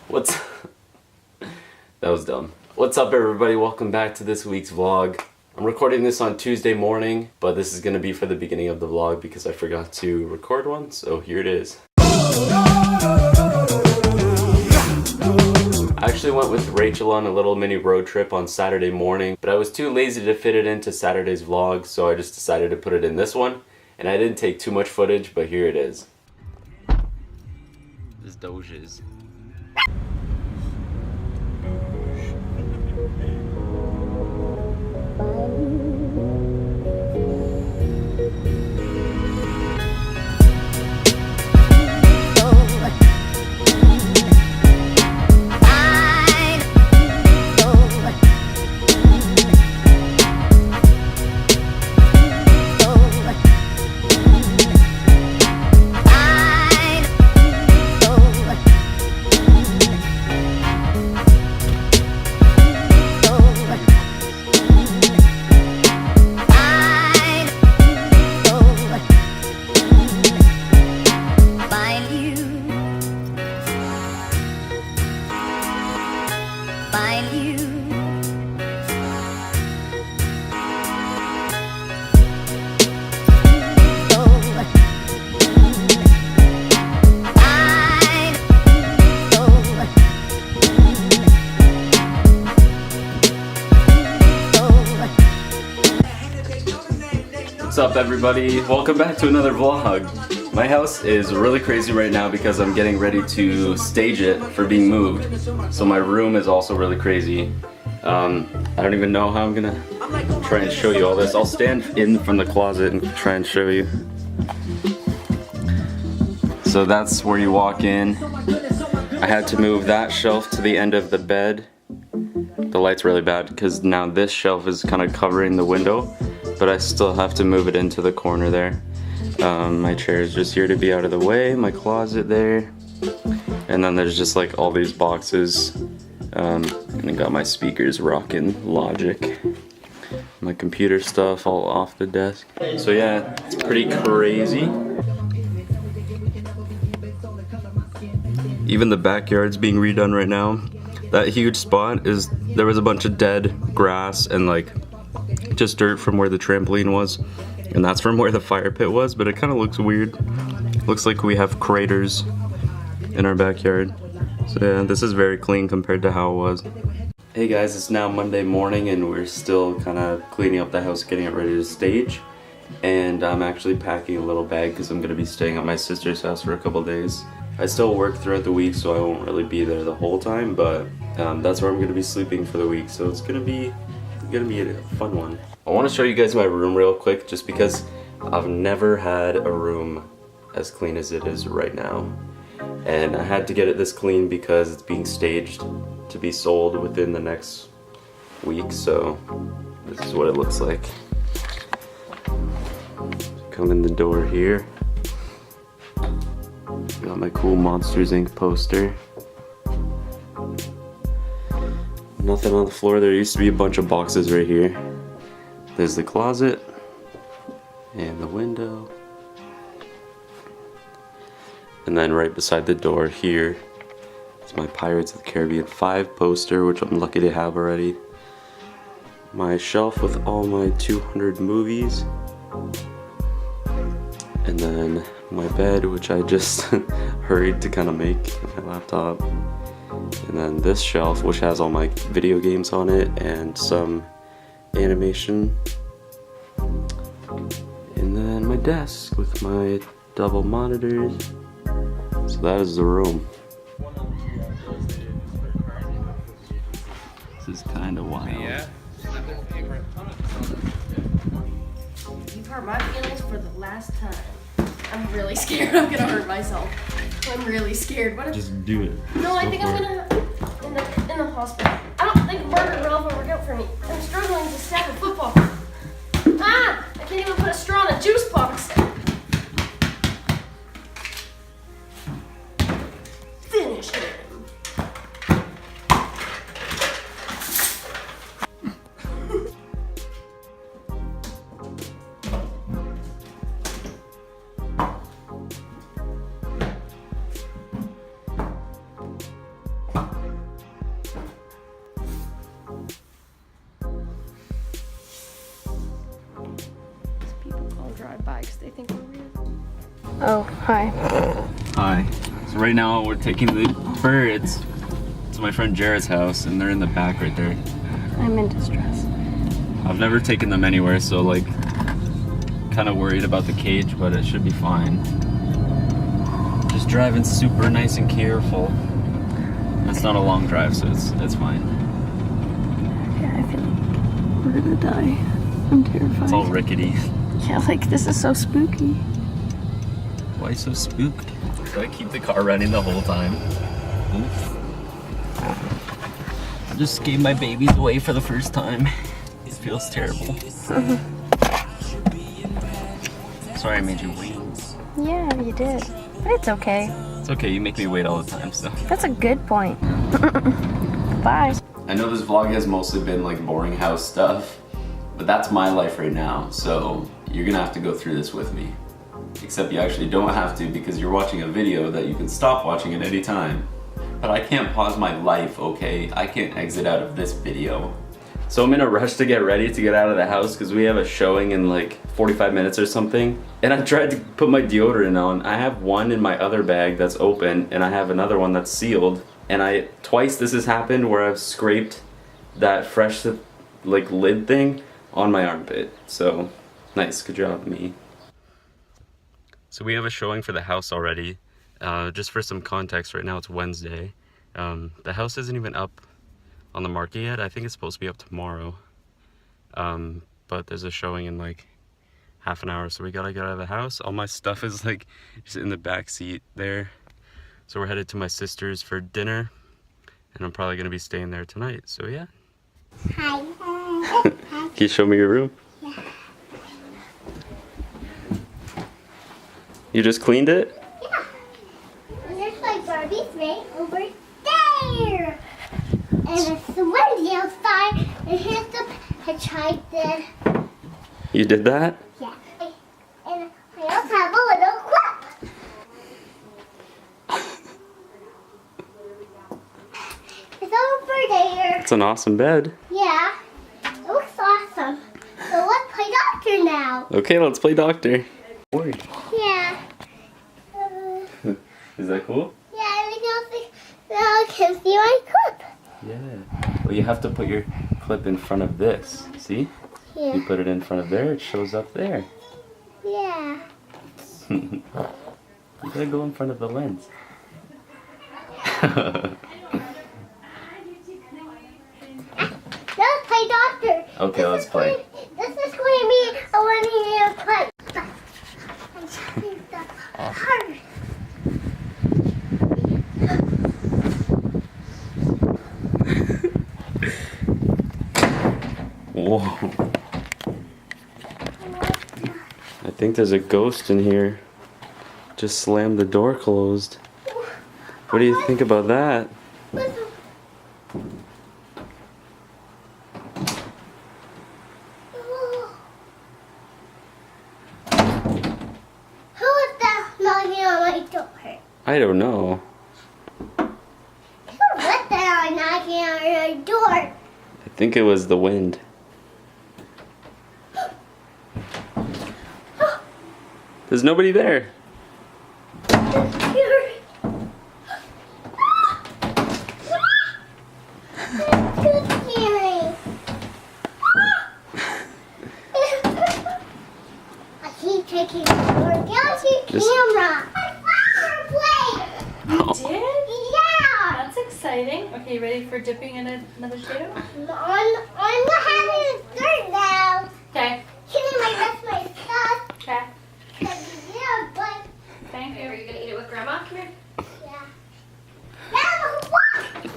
What's that was dumb. What's up everybody, welcome back to this week's vlog. I'm recording this on Tuesday morning, but this is gonna be for the beginning of the vlog because I forgot to record one, so here it is. I actually went with Rachel on a little mini road trip on Saturday morning, but I was too lazy to fit it into Saturday's vlog, so I just decided to put it in this one. And I didn't take too much footage, but here it is. This Doges. What's up everybody? Welcome back to another vlog. My house is really crazy right now because I'm getting ready to stage it for being moved. So my room is also really crazy. I don't even know how I'm gonna try and show you all this. I'll stand in from the closet and try and show you. So that's where you walk in. I had to move that shelf to the end of the bed. The light's really bad because now this shelf is kind of covering the window, but I still have to move it into the corner there. My chair is just here to be out of the way, my closet there, and then there's just like all these boxes, and I got my speakers rocking Logic, my computer stuff all off the desk. So yeah, it's pretty crazy. Even the backyard's being redone right now. That huge spot is, there was a bunch of dead grass and like just dirt from where the trampoline was, and that's from where the fire pit was, but it kind of looks weird. Looks like we have craters in our backyard. So yeah, this is very clean compared to how it was. Hey guys, it's now Monday morning and we're still kind of cleaning up the house, getting it ready to stage. And I'm actually packing a little bag because I'm going to be staying at my sister's house for a couple days. I still work throughout the week, so I won't really be there the whole time, but that's where I'm going to be sleeping for the week, so it's going to be a fun one. I want to show you guys my room real quick, just because I've never had a room as clean as it is right now. And I had to get it this clean because it's being staged to be sold within the next week, so this is what it looks like. Come in the door here. Got my cool Monsters Inc. poster. Nothing on the floor. There used to be a bunch of boxes right here. There's the closet and the window. And then right beside the door here is my Pirates of the Caribbean 5 poster, which I'm lucky to have already. My shelf with all my 200 movies. And then my bed, which I just hurried to kind of make on my laptop. And then this shelf, which has all my video games on it and some animation. And then my desk with my double monitors. So that is the room. This is kind of wild. Yeah. You've hurt my feelings for the last time. I'm really scared I'm gonna hurt myself. I'm really scared. What if... Just do it. No, I think I'm gonna in the hospital. I don't think Margaret will ever work out for me. I'm struggling to snap a football. Ah! I can't even put a straw in a juice box. Finish him. they think we're weird. Oh, hi. Hi. So right now we're taking the birds to my friend Jared's house, and they're in the back right there. I'm in distress. I've never taken them anywhere, so like, kind of worried about the cage, but it should be fine. Just driving super nice and careful. It's not a long drive, so it's fine. Yeah, I feel like we're gonna die. I'm terrified. It's all rickety. Yeah, like this is so spooky. Why so spooked? Gotta keep the car running the whole time. Oops. I just gave my babies away for the first time. It feels terrible. Sorry I made you wait. Yeah, you did. But it's okay. It's okay, you make me wait all the time, so. That's a good point. Bye. I know this vlog has mostly been like boring house stuff, but that's my life right now, so you're gonna have to go through this with me. Except you actually don't have to, because you're watching a video that you can stop watching at any time. But I can't pause my life, okay? I can't exit out of this video. So I'm in a rush to get ready to get out of the house because we have a showing in like 45 minutes or something. And I tried to put my deodorant on. I have one in my other bag that's open, and I have another one that's sealed. And twice this has happened where I've scraped that fresh like lid thing on my armpit. So nice, good job me. So we have a showing for the house already. Just for some context, right now it's Wednesday. The house isn't even up on the market yet. I think it's supposed to be up tomorrow. But there's a showing in like half an hour, so we gotta get out of the house. All my stuff is like just in the back seat there. So we're headed to my sister's for dinner, and I'm probably gonna be staying there tonight, so yeah. Hi. Can you show me your room? Yeah. You just cleaned it? Yeah. And there's my Barbies right over there. And it's the windy outside. And here's the hitchhike there. You did that? Yeah. And I also have a little clip. It's over there. It's an awesome bed. Yeah. It looks awesome. So let's play doctor now. Okay, let's play doctor. Yeah. Is that cool? Yeah, now I can see my clip. Yeah. Well, you have to put your clip in front of this. See? Yeah. You put it in front of there, it shows up there. Yeah. You gotta go in front of the lens. Let's play doctor. Okay, let's play. This is going to be a 1 year play. I'm taking the heart. Whoa. I think there's a ghost in here. Just slammed the door closed. What do you think about that? Who is that knocking on my door? I don't know. Who was that knocking on your door? I think it was the wind. There's nobody there. Taking your galaxy camera. You did? Yeah. That's exciting. Okay, you ready for dipping in another potato? I'm not having a skirt now. Okay. Can I rest my stuff? Okay. Yeah, but Thank you. Are you gonna eat it with Grandma? Come here. yeah. Grandma, what? Like the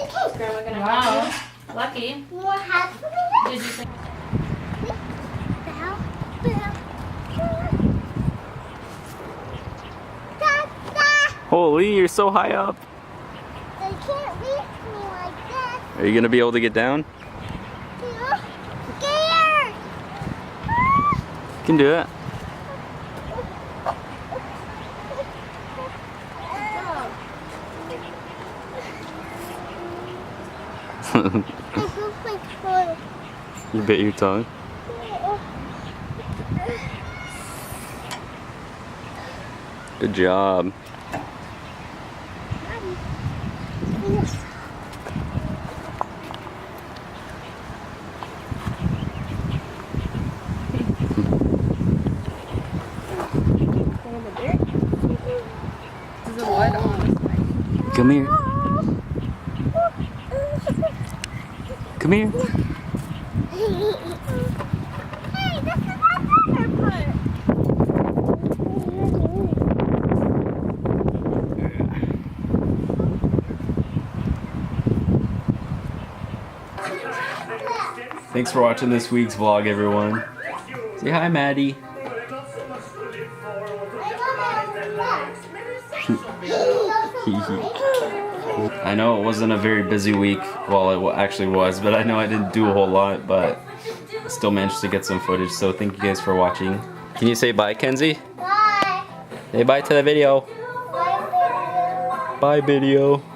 cake. Grandma gonna help you. Lucky. More hats for me. Did you think? Bow, bow. Da-da. Holy, you're so high up. They can't reach me like this. Are you gonna be able to get down? Yeah. Scared. You can do it. I broke my tongue. You bit your tongue. Good job. Come here. Come here. Hey, this is my favorite part. Thanks for watching this week's vlog, everyone. Say hi, Maddie. I know it wasn't a very busy week. Well, it actually was, but I know I didn't do a whole lot, but I still managed to get some footage. So thank you guys for watching. Can you say bye, Kenzie? Bye. Say bye to the video. Bye, video. Bye, video.